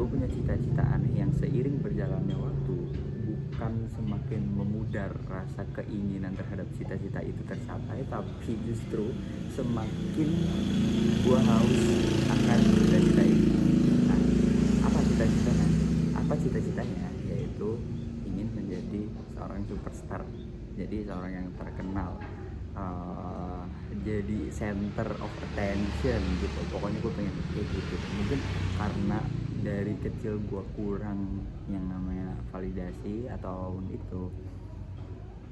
gue punya cita-cita aneh yang seiring berjalannya waktu bukan semakin memudar rasa keinginan terhadap cita-cita itu tercapai, tapi justru semakin gue haus akan cita-cita itu. Nah, apa cita-citanya? Yaitu ingin menjadi seorang superstar, jadi seorang yang terkenal, jadi center of attention gitu. Pokoknya gue pengen kayak gitu. Mungkin karena dari kecil gue kurang yang namanya validasi atau itu,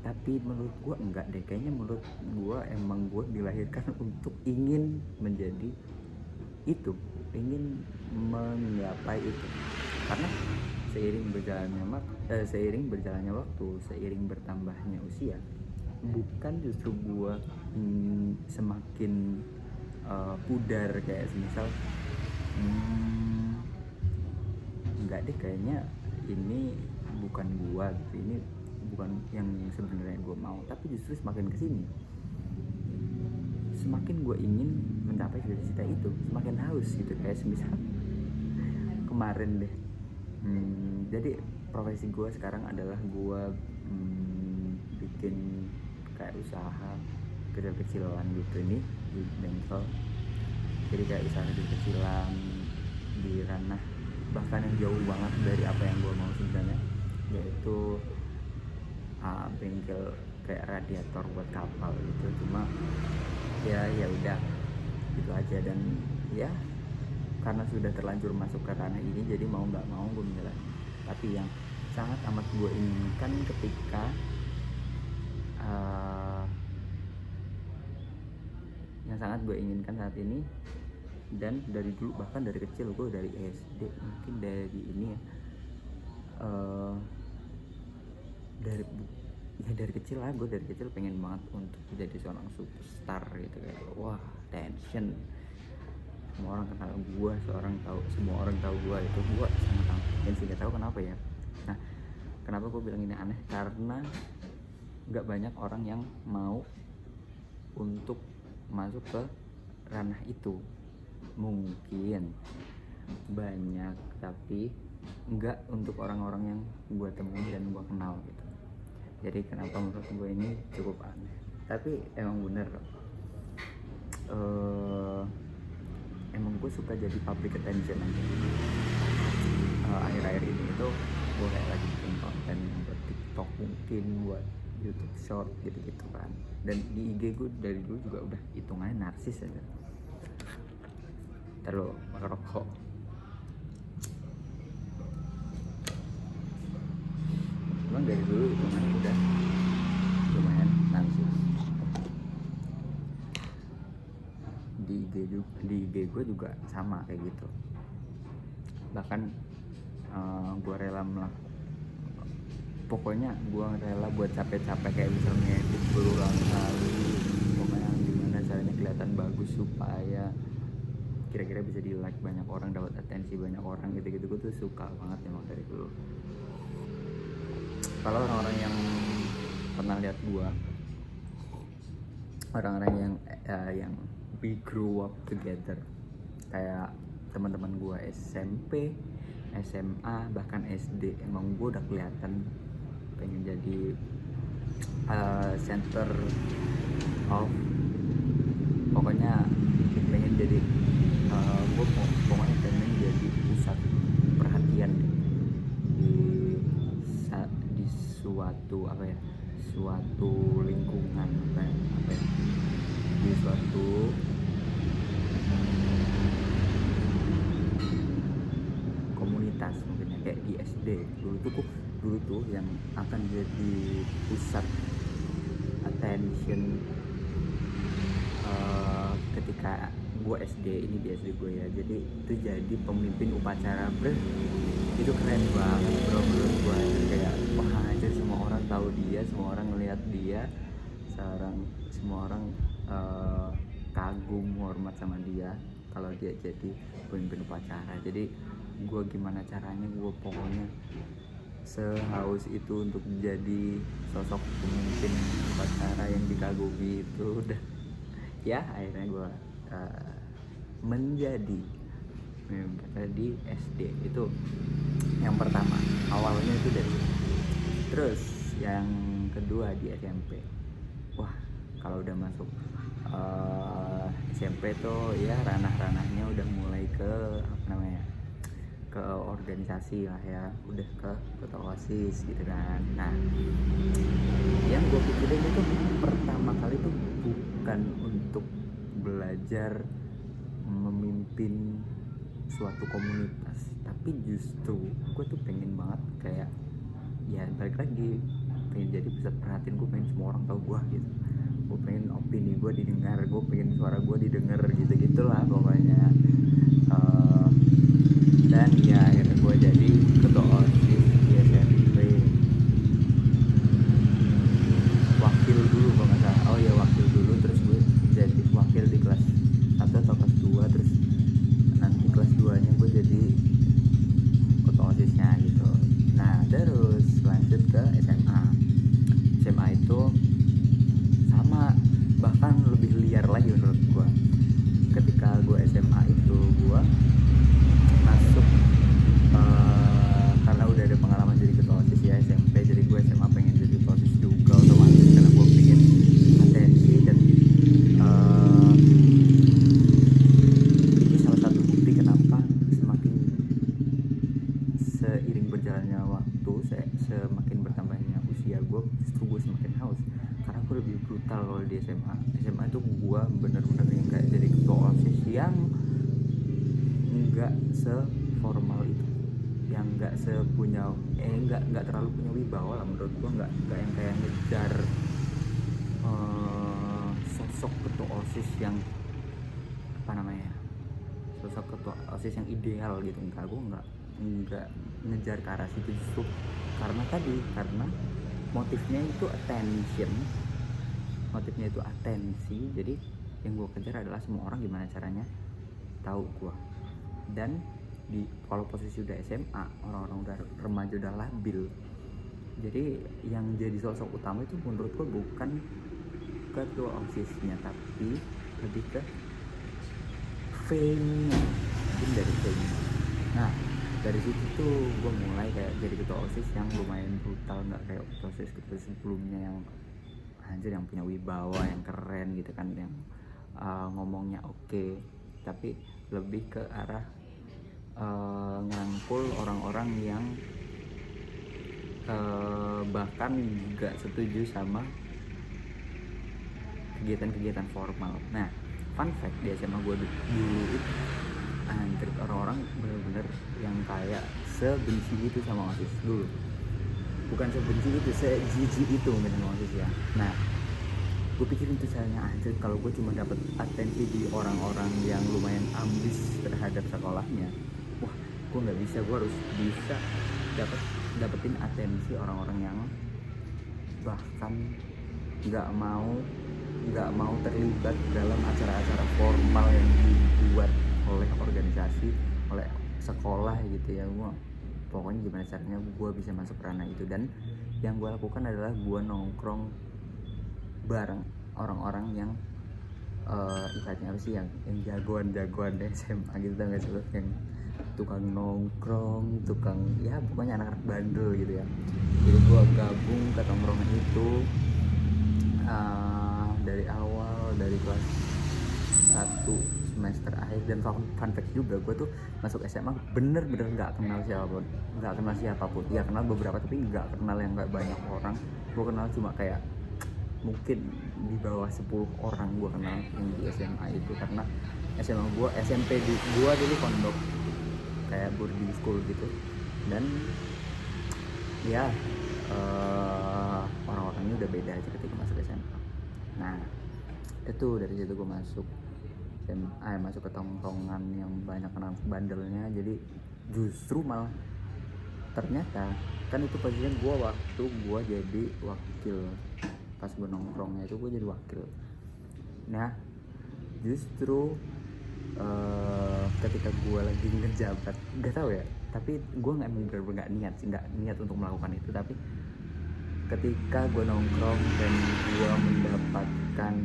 tapi menurut gue enggak deh, kayaknya menurut gue emang gue dilahirkan untuk ingin menjadi itu, ingin menggapai itu. Karena seiring berjalannya waktu, seiring bertambahnya usia, bukan justru gue semakin pudar, kayak semisal enggak deh, kayaknya ini bukan gue gitu, ini bukan yang sebenarnya gue mau, tapi justru semakin kesini semakin gue ingin mencapai cita-cita itu, semakin haus gitu. Kayak semisal kemarin deh, jadi profesi gue sekarang adalah gue bikin kayak usaha kecil-kecilan gitu ini di bengkel. Jadi kayak usaha kecil-kecilan di ranah bahkan yang jauh banget dari apa yang gue mau sebenarnya, yaitu bengkel kayak radiator buat kapal gitu. Cuma ya udah gitu aja, dan ya karena sudah terlanjur masuk ke ranah ini, jadi mau nggak mau gue menjalani. Tapi yang sangat amat gue inginkan ketika yang sangat gue inginkan saat ini, dan dari dulu, bahkan dari kecil, gue dari SD mungkin, dari ini ya, dari kecil lah, gue dari kecil pengen banget untuk menjadi seorang superstar gitu. Kayak wah, tension, semua orang kenal gue, semua orang tahu gue, itu gue sangat tensi. Gak tahu kenapa ya. Nah, kenapa gue bilang ini aneh, karena nggak banyak orang yang mau untuk masuk ke ranah itu. Mungkin banyak, tapi nggak untuk orang-orang yang gue temui dan gue kenal gitu. Jadi kenapa menurut gue ini cukup aneh, tapi emang bener, emang gue suka jadi public attention aja. Akhir-akhir ini itu gue kayak lagi bikin konten buat TikTok, mungkin buat YouTube Short gitu-gitu kan. Dan di IG gue dari dulu juga udah hitungannya narsis aja. Terus merokok, emang dari dulu hitungannya udah lumayan narsis. Di IG gue juga sama kayak gitu. Bahkan gue rela pokoknya gue rela buat capek-capek, kayak misalnya edit berulang kali, pokoknya gimana caranya kelihatan bagus supaya kira-kira bisa di like banyak orang, dapat atensi banyak orang gitu-gitu. Gue tuh suka banget emang dari dulu. Kalau orang-orang yang pernah lihat gue, orang-orang yang we grew up together, kayak teman-teman gue SMP, SMA, bahkan SD, emang gue udah kelihatan pengen jadi center of, pokoknya pengen jadi gue pokoknya pengen jadi pusat perhatian di suatu lingkungan, di suatu komunitas, mungkin ya, kayak di SD dulu tuh yang akan jadi pusat attention ketika gue SD, ini di SD gue ya. Jadi itu jadi pemimpin upacara, bro. Itu keren banget bro, menurut gue. Kayak wah aja, semua orang tahu dia, semua orang ngeliat dia, semua orang kagum, hormat sama dia kalau dia jadi pemimpin upacara. Jadi gue gimana caranya, gue pokoknya sehaus itu untuk jadi sosok pemimpin upacara yang dikagumi itu. Udah ya, akhirnya gue menjadi mimpi basah di SD. Itu yang pertama, awalnya itu dari situ. Terus yang kedua di SMP. Wah, kalau udah masuk SMP tuh ya ranah-ranahnya udah mulai ke apa namanya, ke organisasi lah ya, udah ke ketua OSIS gitu kan. Nah, yang gue pikirin itu pertama kali tuh bukan untuk belajar memimpin suatu komunitas, tapi justru gue tuh pengen banget kayak, ya balik lagi, pengen jadi pusat perhatian. Gue pengen semua orang tahu gue gitu, gue pengen opini gue didengar, gue pengen suara gue didengar gitu gitulah pokoknya. Dan ya akhirnya gue jadi ketua OSIS di SMP, wakil dulu kalau nggak salah. Oh ya, wakil dulu, terus gue jadi wakil di kelas 1 atau kelas 2, terus nanti kelas 2 nya gue jadi ketua OSISnya gitu. Nah terus lanjut ke SMA. SMA itu sama, bahkan lebih liar lagi menurut gue. Ketika gue SMA itu gue masuk karena udah ada pengalaman jadi ketua OSIS ya SMP, jadi gue SMA pengen jadi ketua OSIS juga otomatis, karena gue pengen atensi. Dan ini salah satu bukti kenapa semakin seiring berjalannya waktu, semakin bertambahnya usia gue, justru gue semakin haus, karena gue lebih brutal kalau di SMA. SMA itu gue bener-bener yang kayak jadi ketua OSIS yang nggak seformal itu, yang nggak sepunya nggak terlalu punya wibawa lah menurut gue, nggak yang kayak ngejar sosok ketua OSIS yang apa namanya, sosok ketua OSIS yang ideal gitu. Enggak, gue nggak ngejar ke arah situ, justru karena motifnya itu atensi. Jadi yang gue kejar adalah semua orang gimana caranya tahu gue. Dan kalau posisi udah SMA, orang-orang udah remaja, udah labil, jadi yang jadi sosok utama itu menurut gue bukan ketua OSISnya, tapi lebih ke fame-nya, mungkin dari fame. Nah dari situ tuh gue mulai kayak jadi ketua OSIS yang lumayan brutal, nggak kayak ketua OSIS sebelumnya yang anjir, yang punya wibawa, yang keren gitu kan, yang ngomongnya oke, tapi lebih ke arah ngerangkul orang-orang yang bahkan nggak setuju sama kegiatan-kegiatan formal. Nah, fun fact di SMA gue dulu itu anjir, orang-orang bener-bener yang kayak sebenci itu sama OSIS dulu. Bukan sebenci itu, sejijik itu mungkin sama OSIS ya. Nah, gue pikirin tuh caranya, anjir kalau gue cuma dapat atensi di orang-orang yang lumayan ambis terhadap sekolahnya, wah gue nggak bisa, gue harus bisa dapetin atensi orang-orang yang bahkan nggak mau terlibat dalam acara-acara formal yang dibuat oleh organisasi, oleh sekolah gitu ya. Gue pokoknya gimana caranya gue bisa masuk ranah itu. Dan yang gue lakukan adalah gue nongkrong bareng orang-orang yang ibaratnya apa sih, yang jagoan-jagoan di SMA gitu, nggak sih, yang tukang nongkrong, tukang ya pokoknya anak-anak bandel gitu ya. Jadi gue gabung ke tongkrongan itu dari awal, dari kelas 1 semester akhir. Dan fun fact juga, gue tuh masuk SMA bener-bener nggak kenal siapapun, ya kenal beberapa tapi nggak kenal yang nggak banyak orang. Gue kenal cuma kayak mungkin di bawah 10 orang gue kenal yang di SMA itu, karena SMP gue dulu pondok kayak boarding school gitu. Dan ya orang-orangnya udah beda aja ketika masuk SMA. Nah itu dari situ gue masuk ke tongkrongan yang banyak anak bandelnya. Jadi justru malah ternyata kan itu posisinya gue waktu gue jadi wakil, pas gue nongkrongnya itu gue jadi wakil. Nah justru ketika gue lagi ngejabat, nggak tahu ya, tapi gue nggak niat untuk melakukan itu. Tapi ketika gue nongkrong dan gue mendapatkan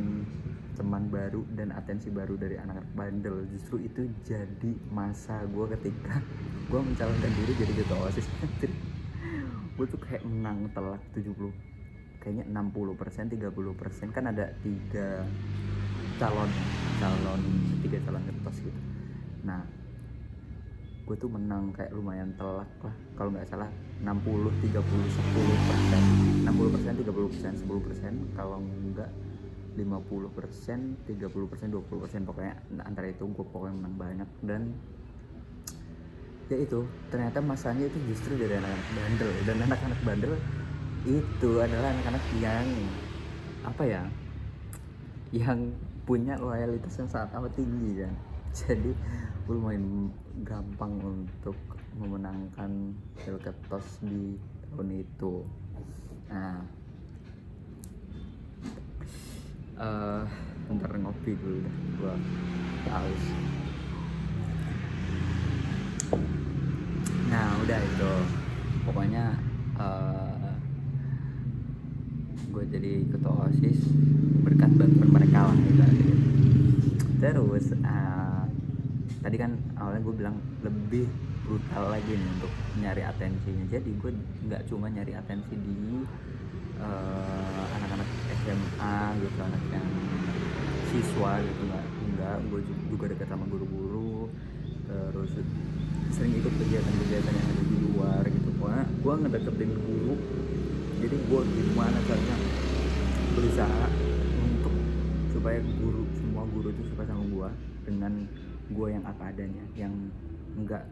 teman baru dan atensi baru dari anak-anak bandel. Justru itu jadi masa gue ketika gue mencalonkan diri jadi ketua OSIS. Gue tuh kayak menang telak 70, kayaknya 60%, 30%, kan ada tiga calon ketos gitu. Nah gue tuh menang kayak lumayan telak lah, kalau nggak salah 60, 30, 10%, 60%, 30%, 10%, kalau enggak 50%, 30%, 20%, pokoknya antara itu gue pokoknya menang banyak. Dan ya itu ternyata masanya itu justru dari anak-anak bandel, dan anak-anak bandel itu adalah anak-anak yang apa ya, yang punya loyalitas yang sangat amat tinggi kan. Jadi lumayan gampang untuk memenangkan Pilketos di tahun itu. Nah bentar ngopi dulu dah, gua haus. Nah udah itu pokoknya gue jadi ketua OSIS berkat bantuan mereka lah gitu. Terus tadi kan awalnya gue bilang lebih brutal lagi nih untuk nyari atensinya. Jadi gue nggak cuma nyari atensi di anak-anak SMA gitu, anak yang siswa gitu, enggak, gue juga dekat sama guru-guru, terus sering ikut kegiatan-kegiatan yang ada di luar gitu. Pokoknya gue ngedeketin guru, jadi gue gimana caranya berusaha untuk supaya semua guru itu suka sama gue dengan gue yang apa adanya, yang enggak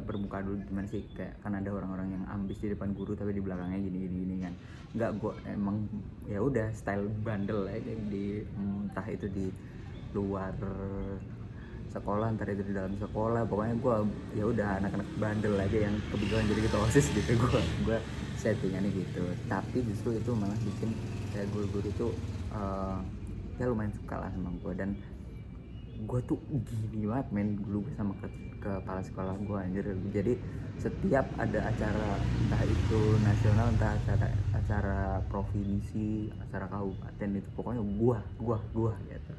bermuka dulu. Gimana sih, kayak kan ada orang-orang yang ambis di depan guru tapi di belakangnya gini kan. Enggak, gue emang ya udah style bandel aja di entah itu di luar sekolah, entar itu di dalam sekolah. Pokoknya gue ya udah anak-anak bandel aja yang kebetulan jadi ketua OSIS gitu. Gue settingannya gitu. Tapi justru itu malah bikin kayak guru-guru itu ya lumayan suka lah sama gue. Dan gue tuh gini banget main dulu sama kepala sekolah gue anjir. Jadi setiap ada acara entah itu nasional, entah acara provinsi, acara kabupaten, itu pokoknya gua gitu.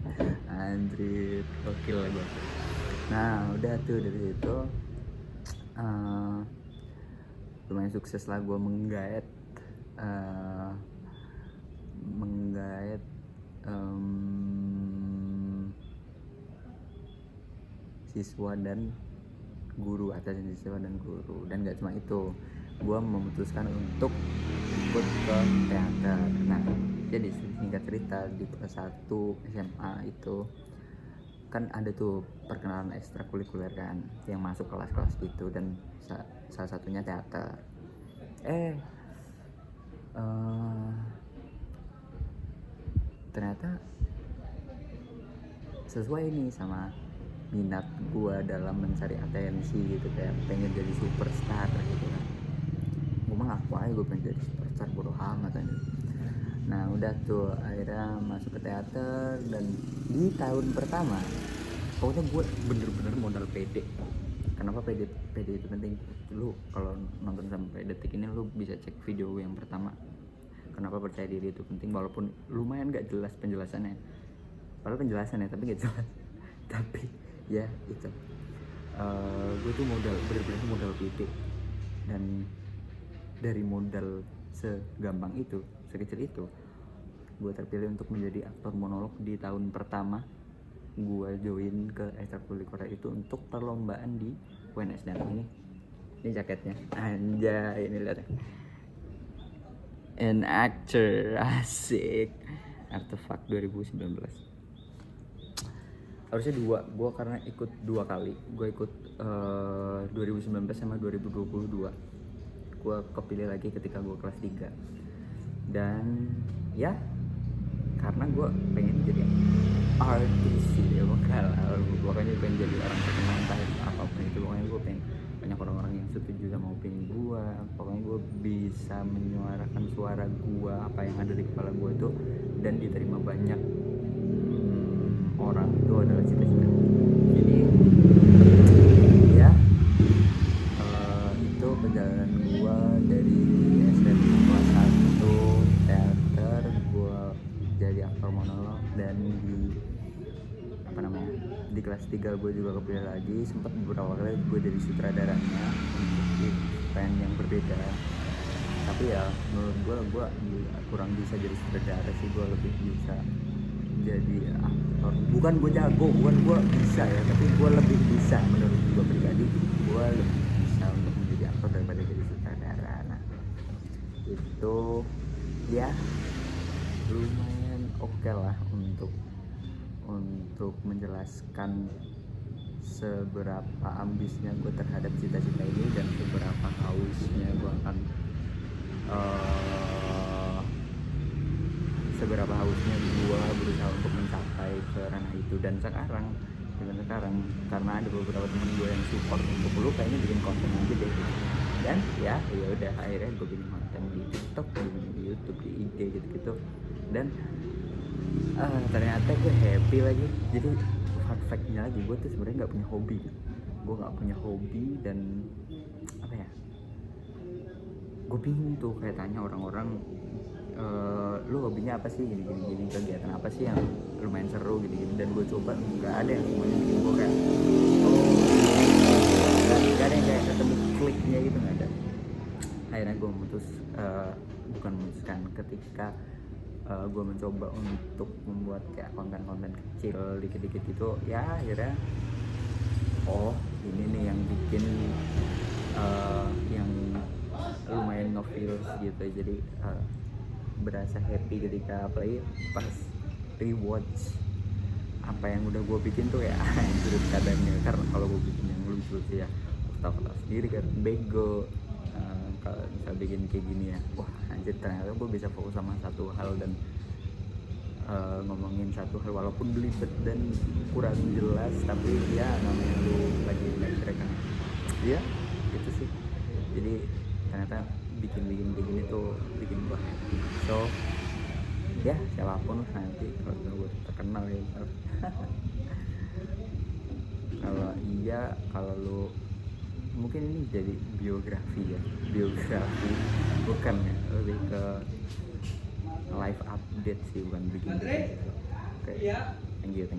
Anjir gokil lah gue. Nah udah tuh dari itu lumayan sukses lah gue menggait siswa dan guru, atensi siswa dan guru. Dan gak cuma itu, gue memutuskan untuk ikut ke teater. Nah jadi singkat cerita, di kelas 1 SMA itu kan ada tuh perkenalan ekstrakurikuler kan, yang masuk kelas-kelas gitu, dan salah satunya teater. Ternyata sesuai nih sama minat gue dalam mencari atensi gitu, kayak pengen jadi superstar gitu kan. Gue mah ngaku aja gue pengen jadi superstar, bodo amat aja. Nah udah tuh akhirnya masuk ke teater, dan di tahun pertama pokoknya gue bener-bener modal pede. Kenapa pede itu penting? Lu kalau nonton sampai detik ini lu bisa cek video yang pertama, kenapa percaya diri itu penting. Walaupun lumayan gak jelas penjelasannya, padahal penjelasannya tapi gak jelas. Tapi ya itu gue tuh bener-bener modal pede. Dan dari modal segampang itu, sekecil itu, gue terpilih untuk menjadi aktor monolog di tahun pertama gue join ke ekstrakurikuler itu untuk perlombaan di UNS. Dan ini jaketnya, anjay, ini lihat ya, an actor, asik, Artefak 2019. Harusnya 2, gue karena ikut 2 kali. Gue ikut 2019 sama 2022. Gue kepilih lagi ketika gue kelas 3. Dan ya karena gue pengen jadi artis ya, pokoknya pengen jadi orang terkenal, entah apapun itu. Pokoknya gue pengen banyak orang-orang yang setuju sama opini gue. Pokoknya gue bisa menyuarakan suara gue, apa yang ada di kepala gue itu, dan diterima banyak orang. Itu adalah cita-cita. Jadi ya itu perjalanan gue dari SMP kelas 1 teater. Gue jadi aktor monolog, dan di di kelas 3 gue juga kepilih lagi, sempat beberapa kali gue jadi sutradaranya untuk event yang berbeda. Tapi ya menurut gue kurang bisa jadi sutradara sih, gue lebih bisa jadi aktor. Bukan gue jago, bukan gue bisa ya, tapi gue lebih bisa, menurut gue pribadi gue lebih bisa untuk menjadi aktor daripada jadi sutradara. Nah itu ya lumayan oke lah untuk menjelaskan seberapa ambisnya gue terhadap cita-cita ini dan seberapa hausnya gue akan seberapa hausnya gue berusaha untuk mencapai ke ranah itu. Dan sekarang karena ada beberapa temen gue yang support untuk lu kayaknya bikin konten aja deh gitu. Dan ya udah akhirnya gue bikin konten di TikTok, di YouTube, di IG gitu. Dan ternyata gue happy lagi. Jadi fun fact-nya lagi, gue tuh sebenarnya nggak punya hobi. Gue nggak punya hobi, dan apa ya? Gue bingung tuh kayak tanya orang-orang, lu hobinya apa sih, gini kegiatan apa sih yang lumayan seru gini. Dan gue coba nggak ada yang semuanya bikin gue kayak nggak ada yang kayak ketemu kliknya gitu, nggak ada. Akhirnya gue memutuskan ketika gue mencoba untuk membuat kayak konten-konten kecil dikit-dikit gitu ya, akhirnya ini nih yang bikin yang lumayan nge-feels gitu. Jadi berasa happy ketika apalagi pas rewatch apa yang udah gue bikin tuh ya anjir kadangnya. Karena kalau gue bikin yang lucu ya ketawa sendiri kan, bego. Kalau bisa bikin kayak gini ya, wah anjir ternyata gue bisa fokus sama satu hal dan ngomongin satu hal walaupun belibet dan kurang jelas, tapi ya namanya lu lagi kan ya gitu sih. Jadi ternyata bikin kayak gini tuh bikin gue happy. So ya siapapun nanti kalau gue terkenal ya kalau lu mungkin ini jadi biografi bukan ya, lebih ke live update sih, bukan bikin gitu. Oke, thank you.